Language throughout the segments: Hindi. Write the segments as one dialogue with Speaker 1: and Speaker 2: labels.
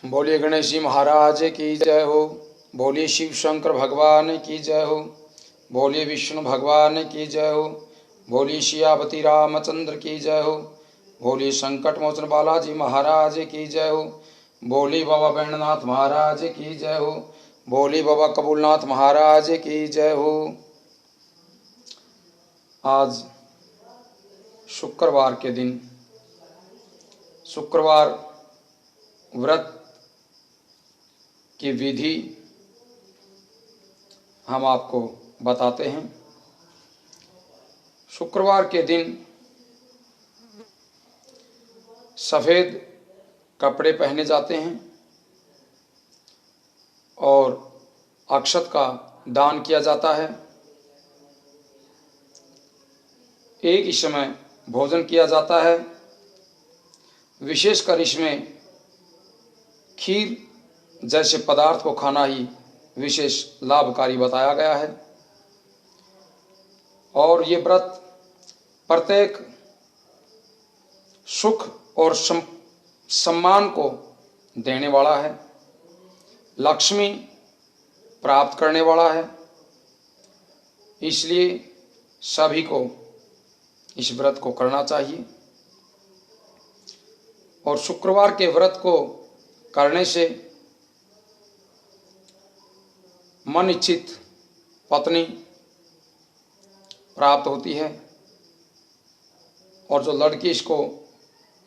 Speaker 1: बोलिए गणेश जी महाराज की जय हो। बोलिए शिव शंकर भगवान की जय हो। बोलिए विष्णु भगवान की जय हो। बोलिए सियापति रामचंद्र की जय हो। बोलिए संकट मोचन बालाजी महाराज की जय हो। बोलिए बाबा बैणनाथ महाराज की जय हो। बोलिए बाबा कबूलनाथ महाराज की जय हो। आज शुक्रवार के दिन शुक्रवार व्रत की विधि हम आपको बताते हैं। शुक्रवार के दिन सफ़ेद कपड़े पहने जाते हैं और अक्षत का दान किया जाता है। एक ही समय भोजन किया जाता है। विशेषकर इसमें खीर जैसे पदार्थ को खाना ही विशेष लाभकारी बताया गया है। और ये व्रत प्रत्येक सुख और सम्मान को देने वाला है, लक्ष्मी प्राप्त करने वाला है। इसलिए सभी को इस व्रत को करना चाहिए। और शुक्रवार के व्रत को करने से मन इच्छित पत्नी प्राप्त होती है और जो लड़की इसको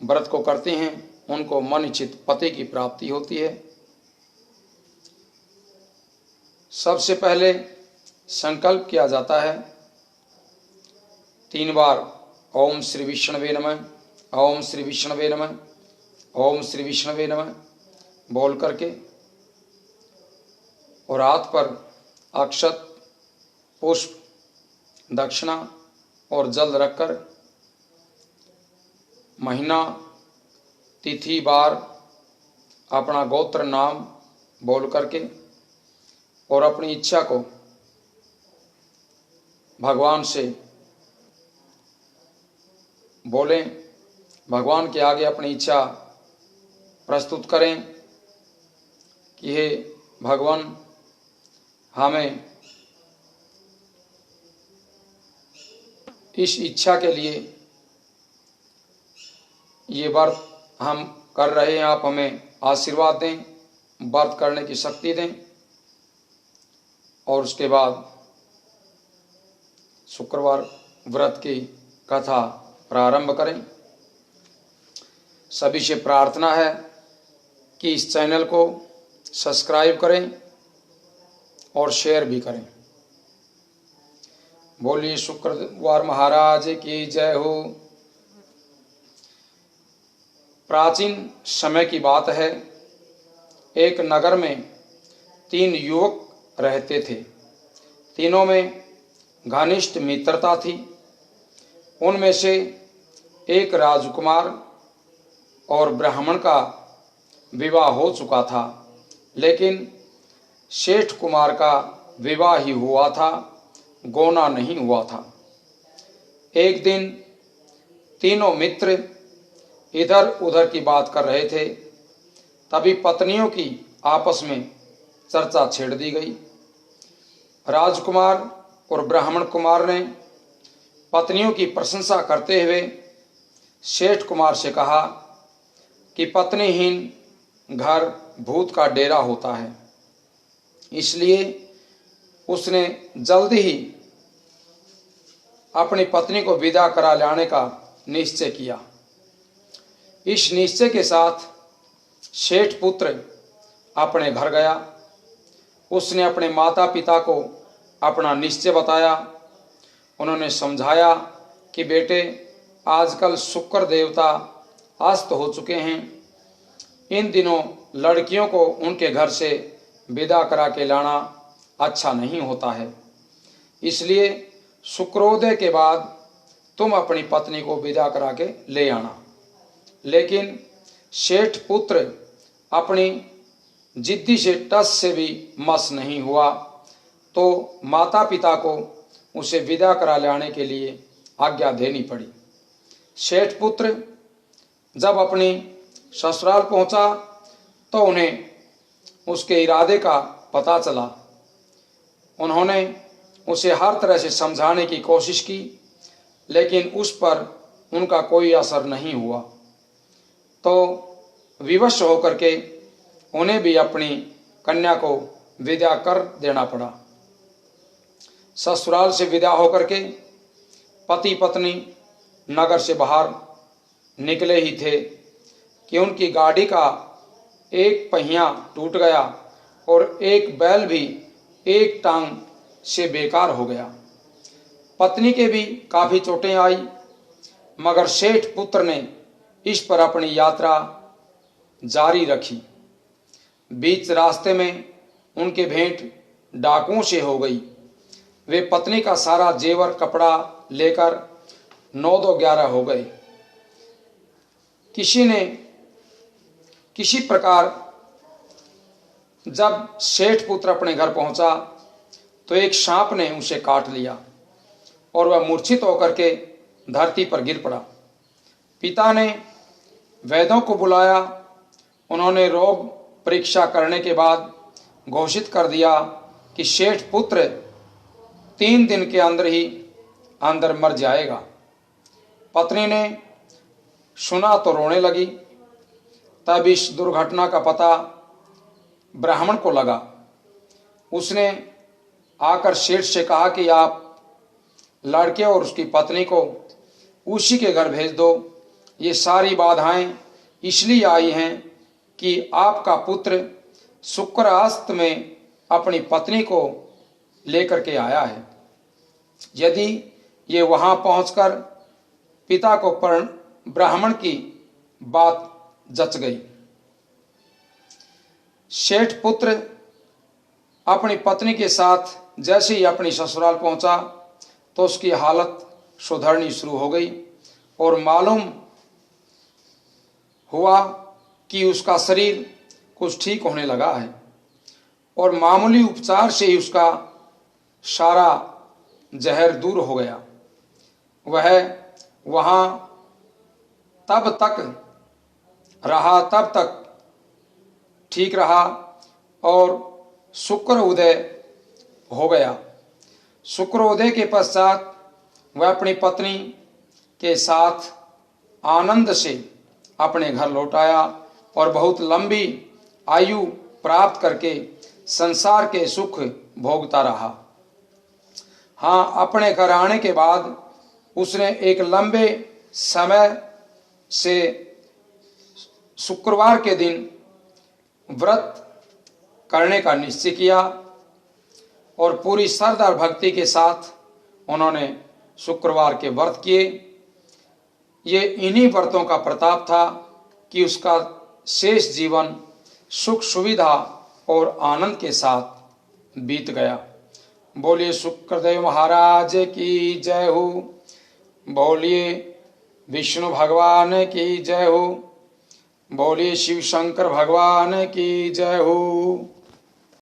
Speaker 1: व्रत को करते हैं उनको मन इच्छित पति की प्राप्ति होती है। सबसे पहले संकल्प किया जाता है 3 बार ओम श्री विष्णवे नमः, ओम श्री विष्णवे नमः, ओम श्री विष्णवे नमः बोल करके और हाथ पर अक्षत, पुष्प, दक्षिणा और जल रखकर महीना, तिथि, बार, अपना गोत्र नाम बोल करके और अपनी इच्छा को भगवान से बोलें। भगवान के आगे अपनी इच्छा प्रस्तुत करें कि हे भगवान, हमें इस इच्छा के लिए ये व्रत हम कर रहे हैं, आप हमें आशीर्वाद दें, व्रत करने की शक्ति दें। और उसके बाद शुक्रवार व्रत की कथा प्रारंभ करें। सभी से प्रार्थना है कि इस चैनल को सब्सक्राइब करें और शेयर भी करें। बोलिए शुक्रवार महाराज की जय हो। प्राचीन समय की बात है, एक नगर में 3 युवक रहते थे। तीनों में घनिष्ठ मित्रता थी। उनमें से एक राजकुमार और ब्राह्मण का विवाह हो चुका था, लेकिन सेठ कुमार का विवाह ही हुआ था, गौना नहीं हुआ था। एक दिन तीनों मित्र इधर उधर की बात कर रहे थे, तभी पत्नियों की आपस में चर्चा छेड़ दी गई। राजकुमार और ब्राह्मण कुमार ने पत्नियों की प्रशंसा करते हुए सेठ कुमार से कहा कि पत्नीहीन घर भूत का डेरा होता है। इसलिए उसने जल्दी ही अपनी पत्नी को विदा करा लाने का निश्चय किया। इस निश्चय के साथ सेठ पुत्र अपने घर गया। उसने अपने माता पिता को अपना निश्चय बताया। उन्होंने समझाया कि बेटे, आजकल शुक्र देवता अस्त हो चुके हैं। इन दिनों लड़कियों को उनके घर से विदा करा के लाना अच्छा नहीं होता है। इसलिए शुक्रोदय के बाद तुम अपनी पत्नी को विदा करा के ले आना। लेकिन सेठ पुत्र अपनी जिद्दी से टस से भी मस नहीं हुआ, तो माता पिता को उसे विदा करा लाने के लिए आज्ञा देनी पड़ी। सेठ पुत्र जब अपनी ससुराल पहुंचा तो उन्हें उसके इरादे का पता चला। उन्होंने उसे हर तरह से समझाने की कोशिश की, लेकिन उस पर उनका कोई असर नहीं हुआ। तो विवश होकर के उन्हें भी अपनी कन्या को विदा कर देना पड़ा। ससुराल से विदा होकर के पति पत्नी नगर से बाहर निकले ही थे कि उनकी गाड़ी का एक पहिया टूट गया और एक बैल भी एक टांग से बेकार हो गया। पत्नी के भी काफ़ी चोटें आई, मगर सेठ पुत्र ने इस पर अपनी यात्रा जारी रखी। बीच रास्ते में उनके भेंट डाकुओं से हो गई। वे पत्नी का सारा जेवर कपड़ा लेकर 9-11 हो गए। किसी प्रकार जब सेठ पुत्र अपने घर पहुंचा तो एक सांप ने उसे काट लिया और वह मूर्छित होकर के धरती पर गिर पड़ा। पिता ने वैद्यों को बुलाया। उन्होंने रोग परीक्षा करने के बाद घोषित कर दिया कि सेठ पुत्र 3 दिन के अंदर ही अंदर मर जाएगा। पत्नी ने सुना तो रोने लगी। तब इस दुर्घटना का पता ब्राह्मण को लगा। उसने आकर सेठ से कहा कि आप लड़के और उसकी पत्नी को उसी के घर भेज दो। ये सारी बाधाएं इसलिए आई हैं कि आपका पुत्र शुक्रास्त में अपनी पत्नी को लेकर के आया है। यदि ये वहां पहुंचकर पिता को ब्राह्मण की बात जच गई। सेठ पुत्र अपनी पत्नी के साथ जैसे ही अपनी ससुराल पहुंचा तो उसकी हालत सुधरनी शुरू हो गई और मालूम हुआ कि उसका शरीर कुछ ठीक होने लगा है और मामूली उपचार से ही उसका सारा जहर दूर हो गया। वह वहाँ तब तक ठीक रहा और शुक्रोदय हो गया। शुक्रोदय के पश्चात वह अपनी पत्नी के साथ आनंद से अपने घर लौट आया और बहुत लंबी आयु प्राप्त करके संसार के सुख भोगता रहा। हाँ, अपने घर आने के बाद उसने एक लंबे समय से शुक्रवार के दिन व्रत करने का निश्चय किया और पूरी श्रद्धा और भक्ति के साथ उन्होंने शुक्रवार के व्रत किए। ये इन्हीं व्रतों का प्रताप था कि उसका शेष जीवन सुख सुविधा और आनंद के साथ बीत गया। बोलिए शुक्रदेव महाराज की जय हो। बोलिए विष्णु भगवान की जय हो। बोलिए शिव शंकर भगवान की जय हो।